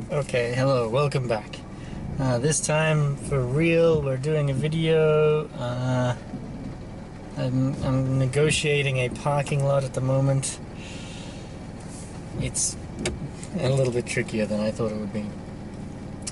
Okay, hello, welcome back. This time, for real, we're doing a video. I'm negotiating a parking lot at the moment. It's a little bit trickier than I thought it would be.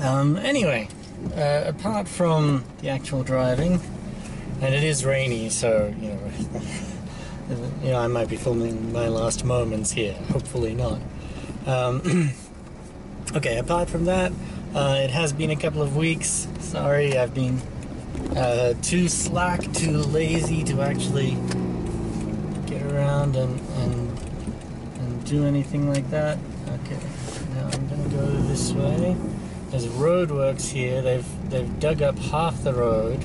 Anyway, apart from the actual driving, and it is rainy, so, I might be filming my last moments here. Hopefully not. Okay, apart from that, it has been a couple of weeks. Sorry, I've been too slack, too lazy to actually get around and do anything like that. Okay, now I'm gonna go this way. There's roadworks here. They've dug up half the road.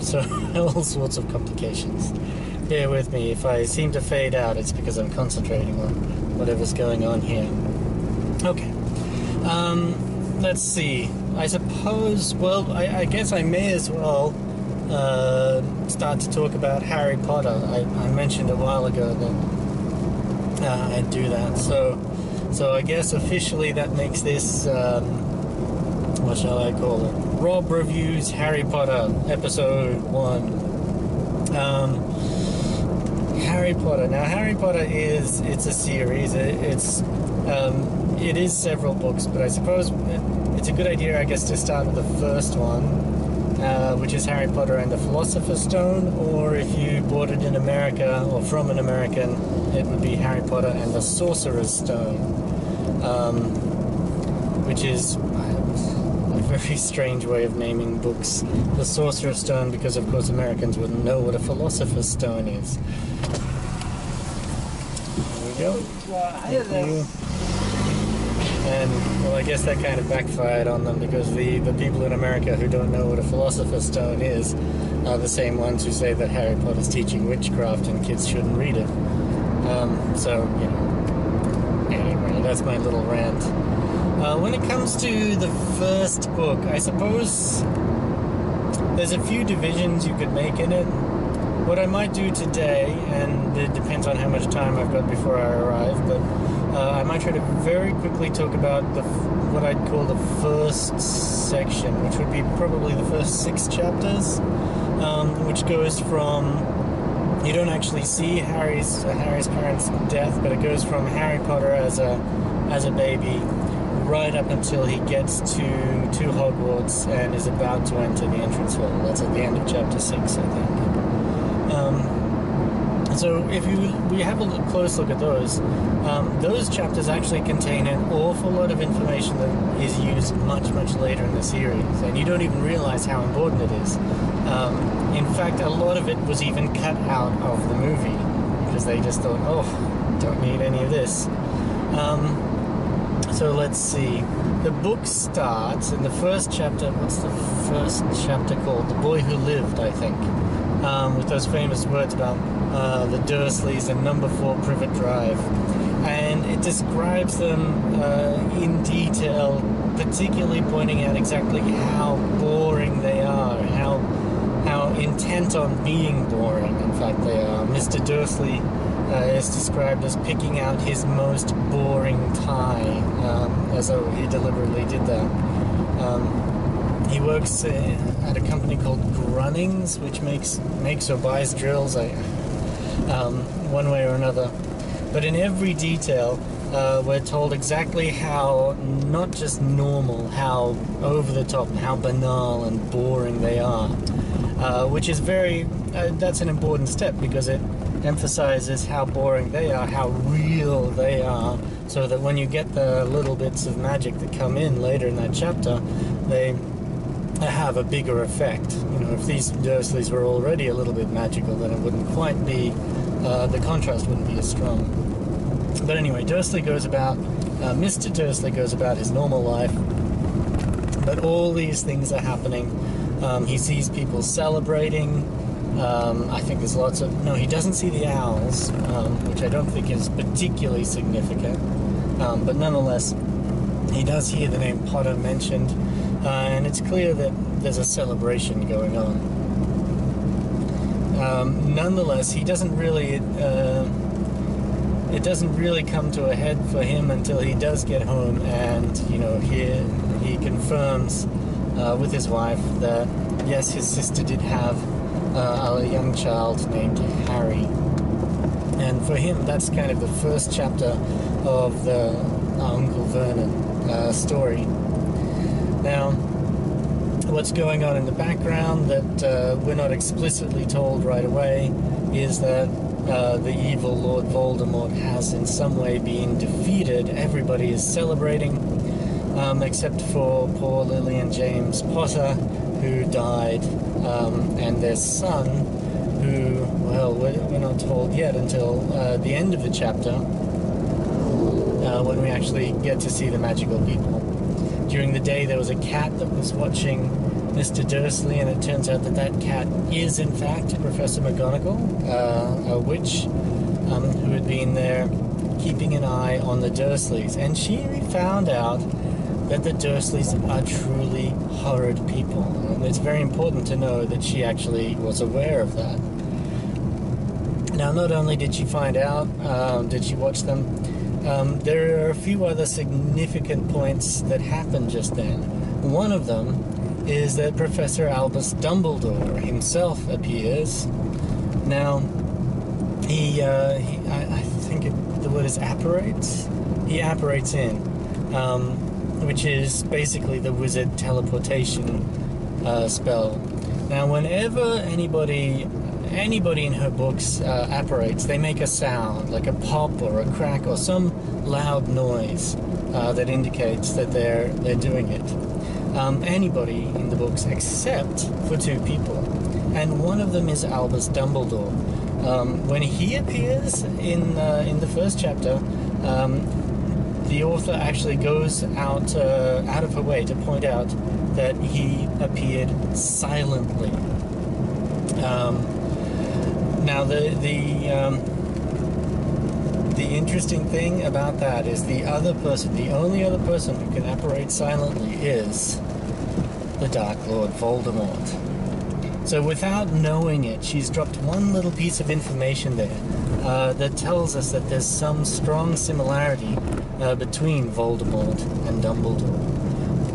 So all sorts of complications. Bear with me. If I seem to fade out, it's because I'm concentrating on whatever's going on here. Okay. Let's see. I suppose, well, I guess I may as well start to talk about Harry Potter. I mentioned a while ago that I'd do that. So I guess officially that makes this, what shall I call it? Rob Reviews Harry Potter, Episode 1. Harry Potter. Now, Harry Potter it's a series. It is several books, but I suppose it's a good idea, I guess, to start with the first one, which is Harry Potter and the Philosopher's Stone, or if you bought it in America, or from an American, it would be Harry Potter and the Sorcerer's Stone, which is a very strange way of naming books. The Sorcerer's Stone, because of course Americans wouldn't know what a Philosopher's Stone is. There we go. And, well, I guess that kind of backfired on them, because the people in America who don't know what a Philosopher's Stone is are the same ones who say that Harry Potter's teaching witchcraft and kids shouldn't read it. Anyway, that's my little rant. When it comes to the first book, I suppose there's a few divisions you could make in it. What I might do today, and it depends on how much time I've got before I arrive, but I might try to very quickly talk about what I'd call the first section, which would be probably the first 6 chapters, which goes from, you don't actually see Harry's parents' death, but it goes from Harry Potter as a baby right up until he gets to Hogwarts and is about to enter the entrance hall. That's at the end of chapter 6, I think. So if we have a close look at those chapters actually contain an awful lot of information that is used much, much later in the series, and you don't even realize how important it is. In fact, a lot of it was even cut out of the movie, because they just thought, oh, don't need any of this. So let's see. The book starts in the first chapter. What's the first chapter called? The Boy Who Lived, I think. With those famous words about the Dursleys and number 4 Privet Drive. And it describes them in detail, particularly pointing out exactly how boring they are, how intent on being boring, in fact, they are. Mr. Dursley is described as picking out his most boring tie, as though he deliberately did that. He works at a company called Grunnings, which makes or buys drills, one way or another. But in every detail, we're told exactly how, not just normal, how over the top, and how banal and boring they are. Which is that's an important step, because it emphasizes how boring they are, how real they are, so that when you get the little bits of magic that come in later in that chapter, they have a bigger effect. If these Dursleys were already a little bit magical, then it wouldn't quite be, the contrast wouldn't be as strong. But anyway, Mr. Dursley goes about his normal life, but all these things are happening. He sees people celebrating. I think there's lots of... No, he doesn't see the owls, which I don't think is particularly significant. But nonetheless, he does hear the name Potter mentioned, and it's clear that there's a celebration going on. Nonetheless, he doesn't really it doesn't really come to a head for him until he does get home, and he confirms with his wife that yes, his sister did have a young child named Harry. And for him, that's kind of the first chapter of the Uncle Vernon story. Now, what's going on in the background that we're not explicitly told right away is that the evil Lord Voldemort has in some way been defeated. Everybody is celebrating, except for poor Lily and James Potter, who died, and their son, who, well, we're not told yet until the end of the chapter, when we actually get to see the magical people. During the day, there was a cat that was watching Mr. Dursley, and it turns out that that cat is, in fact, Professor McGonagall, a witch who had been there keeping an eye on the Dursleys. And she found out that the Dursleys are truly horrid people. And it's very important to know that she actually was aware of that. Now, not only did she find out, did she watch them, there are a few other significant points that happened just then. One of them is that Professor Albus Dumbledore himself appears. Now, I think the word is apparates. He apparates in, which is basically the wizard teleportation spell. Now, whenever anybody in her books apparates, they make a sound, like a pop or a crack or some loud noise that indicates that they're doing it. Anybody in the books except for two people, and one of them is Albus Dumbledore. When he appears in the first chapter, the author actually goes out of her way to point out that he appeared silently. Now, the interesting thing about that is the only other person who can apparate silently is the Dark Lord Voldemort. So without knowing it, she's dropped one little piece of information there that tells us that there's some strong similarity between Voldemort and Dumbledore.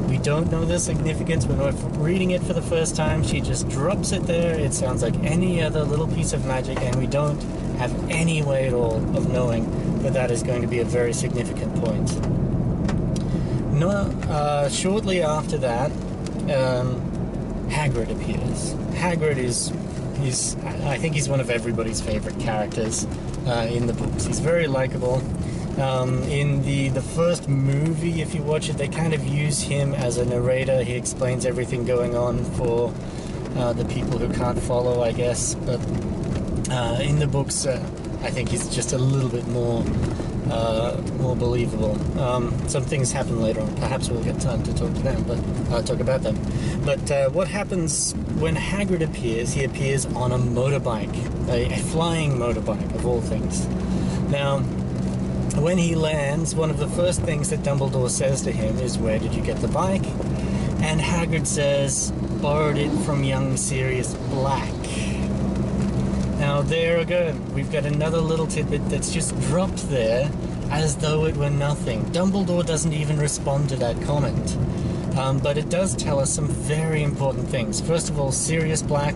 We don't know the significance. When we're reading it for the first time, she just drops it there. It sounds like any other little piece of magic, and we don't have any way at all of knowing that that is going to be a very significant point. Shortly after that, Hagrid appears. Hagrid is I think he's one of everybody's favorite characters in the books. He's very likable. In the first movie, if you watch it, they kind of use him as a narrator. He explains everything going on for the people who can't follow, I guess. But in the books, I think he's just a little bit more believable. Some things happen later on. Perhaps we'll get time to talk about them. But what happens when Hagrid appears? He appears on a motorbike, a flying motorbike of all things. Now, when he lands, one of the first things that Dumbledore says to him is, "Where did you get the bike?" And Hagrid says, "Borrowed it from young Sirius Black." Now, there again, we've got another little tidbit that's just dropped there as though it were nothing. Dumbledore doesn't even respond to that comment. But it does tell us some very important things. First of all, Sirius Black,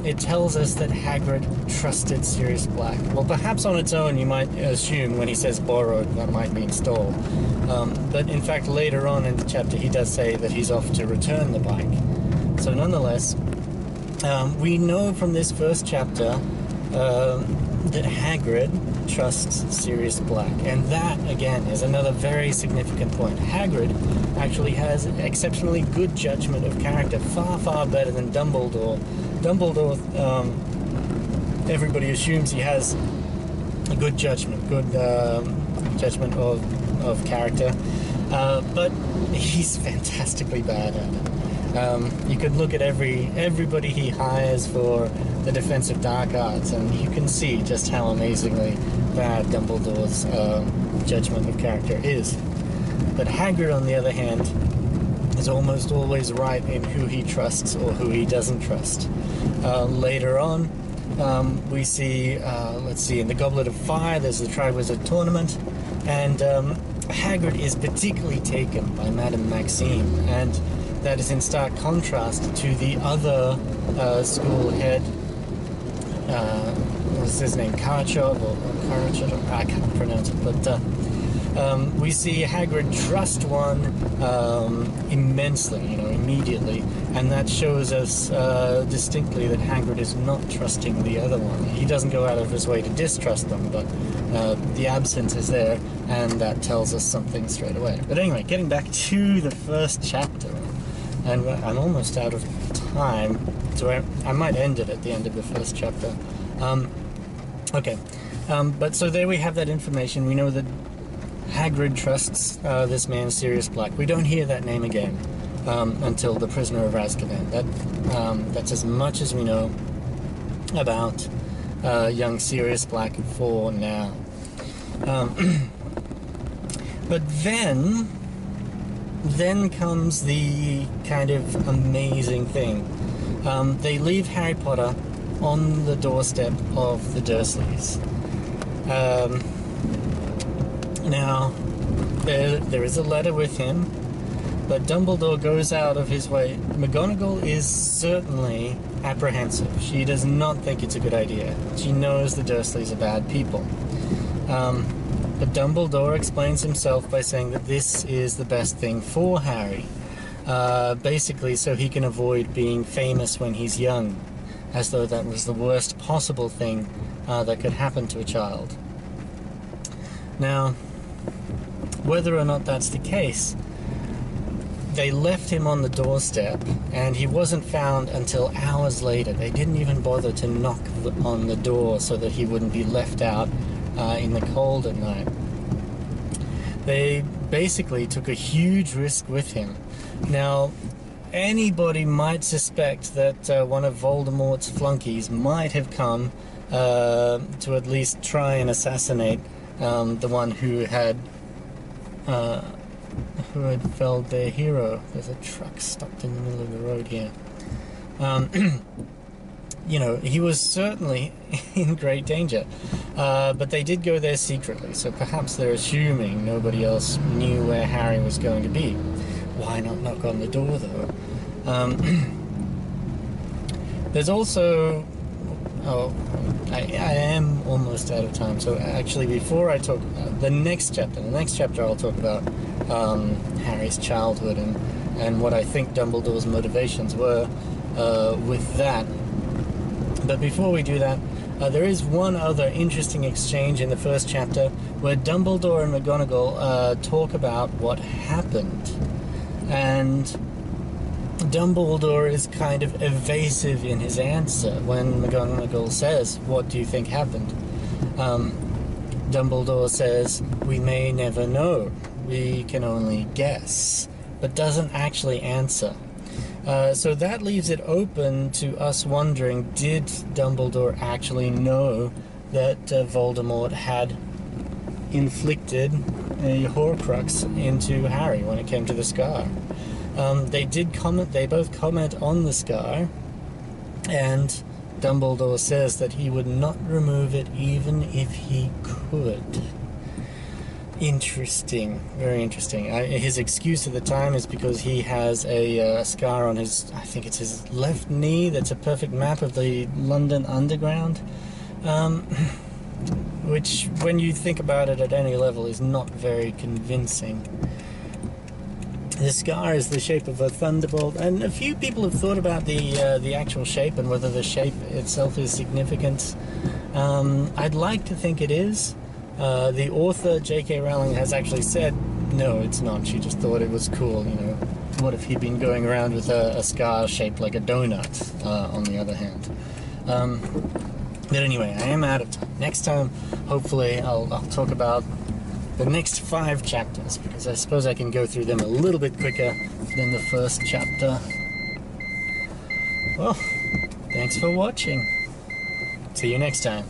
it tells us that Hagrid trusted Sirius Black. Well, perhaps on its own you might assume when he says borrowed, that might mean stole. But in fact, later on in the chapter, he does say that he's off to return the bike. So nonetheless, we know from this first chapter that Hagrid trusts Sirius Black, and that again is another very significant point. Hagrid actually has exceptionally good judgment of character, far better than Dumbledore. Dumbledore, everybody assumes he has a good judgment of character, but he's fantastically bad at it. You could look at everybody he hires for the Defense of Dark Arts, and you can see just how amazingly bad Dumbledore's judgment of character is. But Hagrid, on the other hand, is almost always right in who he trusts or who he doesn't trust. Later on, we see, let's see, in the Goblet of Fire, there's the Triwizard Tournament, and Hagrid is particularly taken by Madame Maxime, and that is in stark contrast to the other school head, what's his name, Karachov, or Karachov, I can't pronounce it, but we see Hagrid trust one immensely, immediately, and that shows us distinctly that Hagrid is not trusting the other one. He doesn't go out of his way to distrust them, but the absence is there, and that tells us something straight away. But anyway, getting back to the first chapter, and I'm almost out of time, so I might end it at the end of the first chapter. Okay, but so there we have that information. We know that Hagrid trusts this man, Sirius Black. We don't hear that name again until The Prisoner of Azkaban. That's as much as we know about young Sirius Black for now. But then comes the kind of amazing thing. They leave Harry Potter on the doorstep of the Dursleys. Now, there is a letter with him, but Dumbledore goes out of his way. McGonagall is certainly apprehensive. She does not think it's a good idea. She knows the Dursleys are bad people. But Dumbledore explains himself by saying that this is the best thing for Harry. Basically, so he can avoid being famous when he's young, as though that was the worst possible thing that could happen to a child. Now, whether or not that's the case, they left him on the doorstep, and he wasn't found until hours later. They didn't even bother to knock on the door so that he wouldn't be left out in the cold at night. They basically took a huge risk with him. Now, anybody might suspect that one of Voldemort's flunkies might have come to at least try and assassinate the one who had felled their hero. There's a truck stopped in the middle of the road here. He was certainly in great danger. But they did go there secretly, so perhaps they're assuming nobody else knew where Harry was going to be. Why not knock on the door, though? There's also... Oh, I am almost out of time, so actually before I talk about the next chapter I'll talk about Harry's childhood and what I think Dumbledore's motivations were with that. But before we do that, there is one other interesting exchange in the first chapter where Dumbledore and McGonagall talk about what happened. And Dumbledore is kind of evasive in his answer when McGonagall says, "What do you think happened?" Dumbledore says, "We may never know. We can only guess," but doesn't actually answer. So that leaves it open to us wondering, did Dumbledore actually know that Voldemort had inflicted a Horcrux into Harry when it came to the scar? They both comment on the scar, and Dumbledore says that he would not remove it even if he could. Interesting, very interesting. His excuse at the time is because he has a scar on his, I think it's his left knee, that's a perfect map of the London Underground, which, when you think about it at any level, is not very convincing. The scar is the shape of a thunderbolt, and a few people have thought about the actual shape and whether the shape itself is significant. I'd like to think it is. The author, J.K. Rowling, has actually said, no, it's not. She just thought it was cool, What if he'd been going around with a scar shaped like a donut, on the other hand? But anyway, I am out of time. Next time, hopefully, I'll talk about the next 5 chapters, because I suppose I can go through them a little bit quicker than the first chapter. Well, thanks for watching. See you next time.